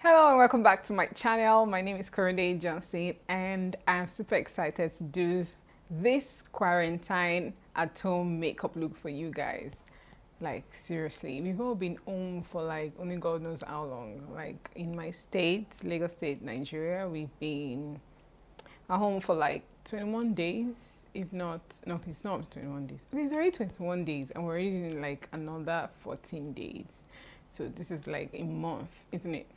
Hello and welcome back to my channel. My name is Corietips and I'm super excited to do this quarantine at home makeup look for you guys. Like seriously, we've all been home for like only God knows how long. Like in my state, Lagos State, Nigeria, we've been at home for like 21 days. If not, no, it's not 21 days. Okay, it's already 21 days and we're already in like another 14 days. So this is like a month, isn't it?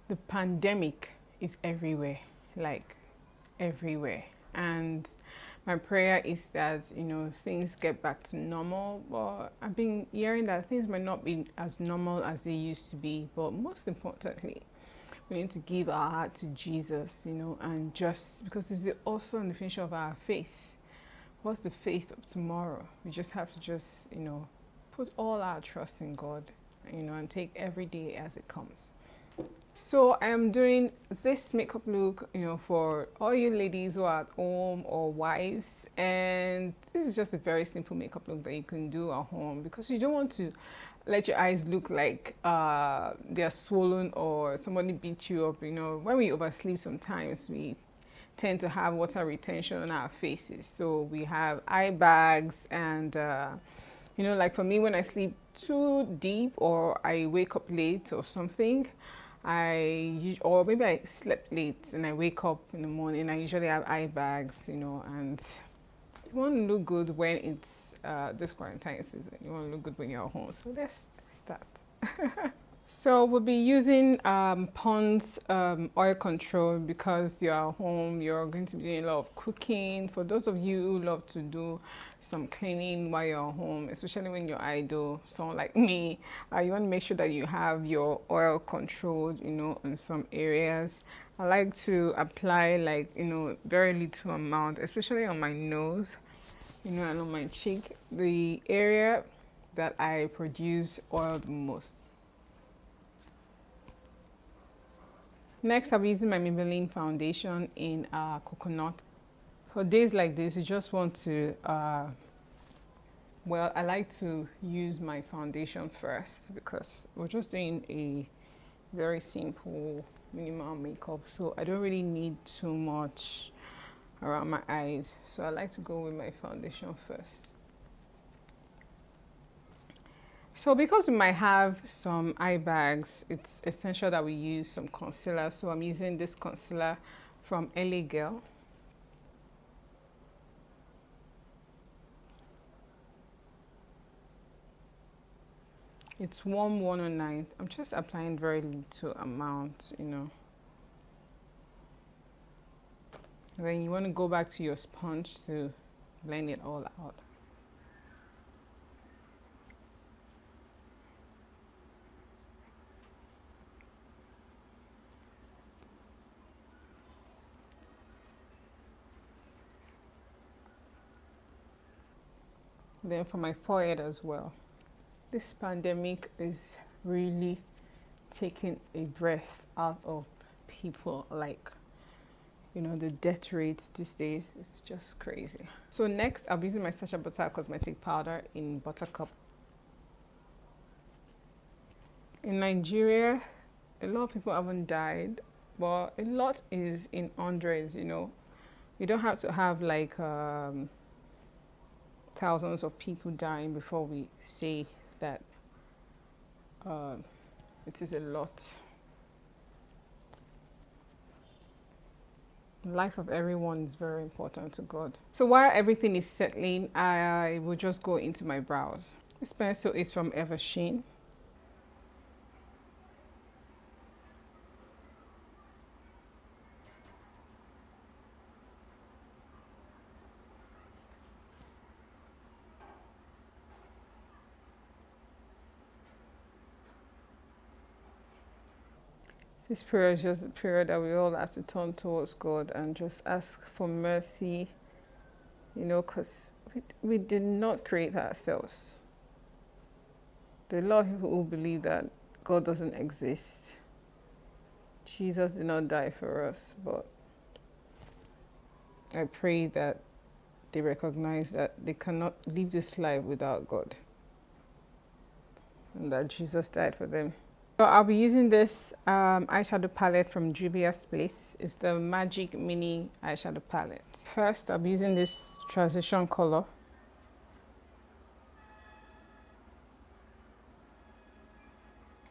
The pandemic is everywhere, like everywhere. And my prayer is that, things get back to normal. But I've been hearing that things might not be as normal as they used to be. But most importantly, we need to give our heart to Jesus, and just because this is also the finisher of our faith. What's the faith of tomorrow? We just have to put all our trust in God, and take every day as it comes. So I am doing this makeup look, for all you ladies who are at home or wives. And this is just a very simple makeup look that you can do at home because you don't want to let your eyes look like they're swollen or somebody beat you up. When we oversleep sometimes we tend to have water retention on our faces. So we have eye bags and like for me, when I sleep too deep or I wake up late or something, or maybe I slept late and I wake up in the morning, I usually have eye bags, and you want to look good when it's this quarantine season. You want to look good when you're at home. So let's start. So we'll be using Pond's oil control because you're at home, you're going to be doing a lot of cooking. For those of you who love to do some cleaning while you're at home, especially when you're idle, someone like me, you want to make sure that you have your oil controlled, in some areas. I like to apply like, very little amount, especially on my nose, and on my cheek, the area that I produce oil the most. Next, I'll be using my Maybelline foundation in coconut. For days like this, you just want to, I like to use my foundation first because we're just doing a very simple minimal makeup. So I don't really need too much around my eyes. So I like to go with my foundation first. So because we might have some eye bags, it's essential that we use some concealer. So I'm using this concealer from LA Girl. It's warm 109. I'm just applying very little amount, And then you want to go back to your sponge to blend it all out. Then for my forehead as well. This pandemic is really taking a breath out of people. Like, the death rate these days is just crazy. So next, I'll be using my Sacha Butter cosmetic powder in Buttercup. In Nigeria, a lot of people haven't died, but a lot is in hundreds. You don't have to have like thousands of people dying before we say that it is a lot. Life of everyone is very important to God. So while everything is settling, I will just go into my brows. This pencil is from Eversheen. This period is just a period that we all have to turn towards God and just ask for mercy, because we did not create ourselves. There are a lot of people who believe that God doesn't exist. Jesus did not die for us, but I pray that they recognize that they cannot live this life without God and that Jesus died for them. So I'll be using this eyeshadow palette from Juvia's Place. It's the Magic Mini Eyeshadow Palette. First, I'll be using this transition color.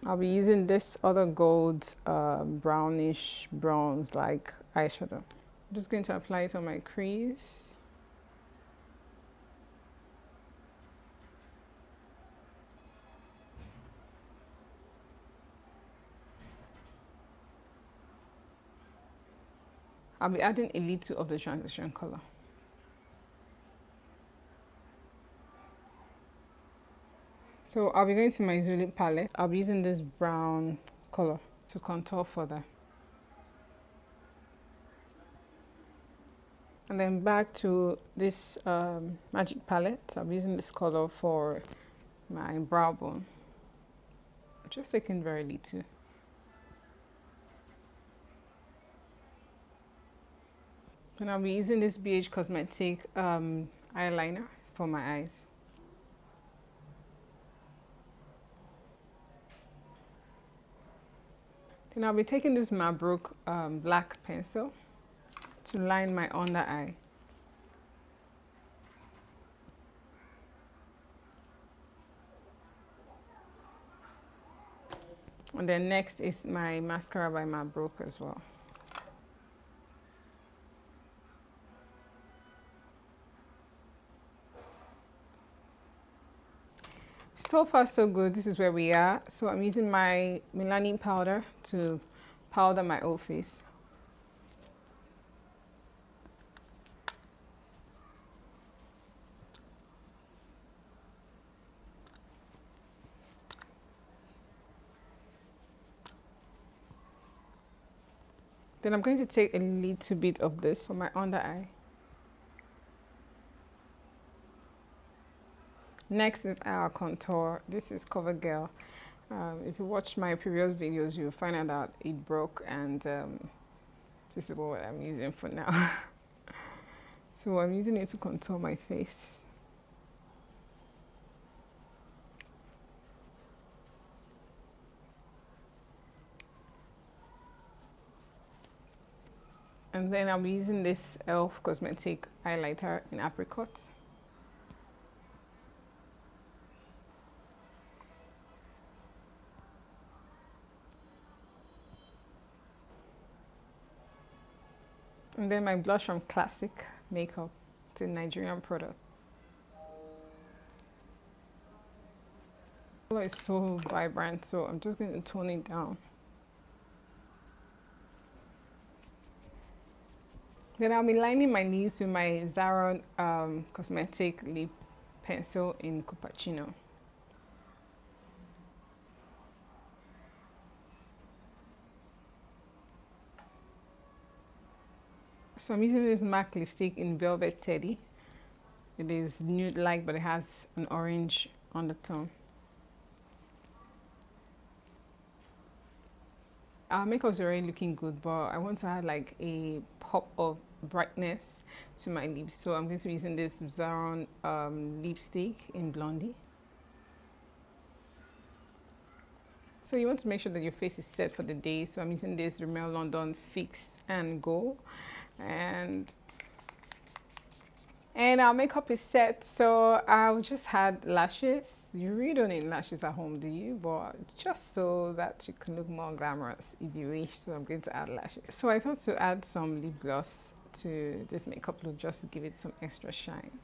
I'll be using this other gold brownish bronze like eyeshadow. I'm just going to apply it on my crease. I'll be adding a little of the transition color. So I'll be going to my Zulu palette. I'll be using this brown color to contour further. And then back to this magic palette. I'll be using this color for my brow bone. Just taking very little. And I'll be using this BH Cosmetic eyeliner for my eyes. Then I'll be taking this Mabrook black pencil to line my under eye. And then next is my mascara by Mabrook as well. So far so good. This is where we are. So I'm using my melanin powder to powder my whole face. Then I'm going to take a little bit of this for my under eye. Next is our contour. This is CoverGirl. If you watch my previous videos, you'll find out that it broke, and this is what I'm using for now. So I'm using it to contour my face. And then I'll be using this e.l.f. Cosmetic highlighter in apricot. And then my blush from Classic Makeup. It's a Nigerian product. The color is so vibrant, so I'm just going to tone it down. Then I'll be lining my lips with my Zaron Cosmetic Lip Pencil in Cappuccino. So I'm using this MAC lipstick in Velvet Teddy. It is nude-like, but it has an orange undertone. Our makeup is already looking good, but I want to add like a pop of brightness to my lips. So I'm going to be using this Zaron lipstick in Blondie. So you want to make sure that your face is set for the day. So I'm using this Rimmel London Fix and Go. And our makeup is set, so I'll just add lashes. You really don't need lashes at home, do you? But just so that you can look more glamorous if you wish, so I'm going to add lashes. So I thought to add some lip gloss to this makeup look just to give it some extra shine.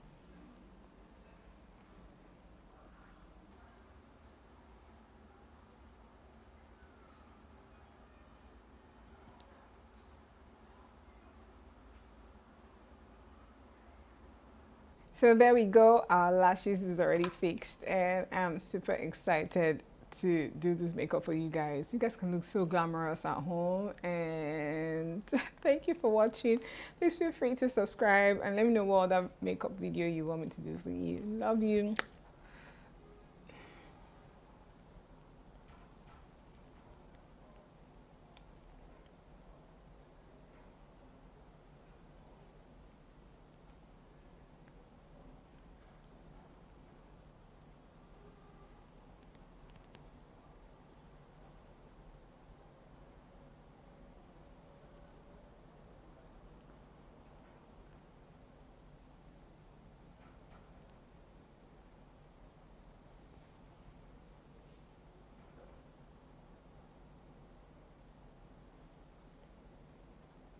So there we go, our lashes is already fixed, and I'm super excited to do this makeup for you guys. You guys can look so glamorous at home, and thank you for watching. Please feel free to subscribe and let me know what other makeup video you want me to do for you. Love you.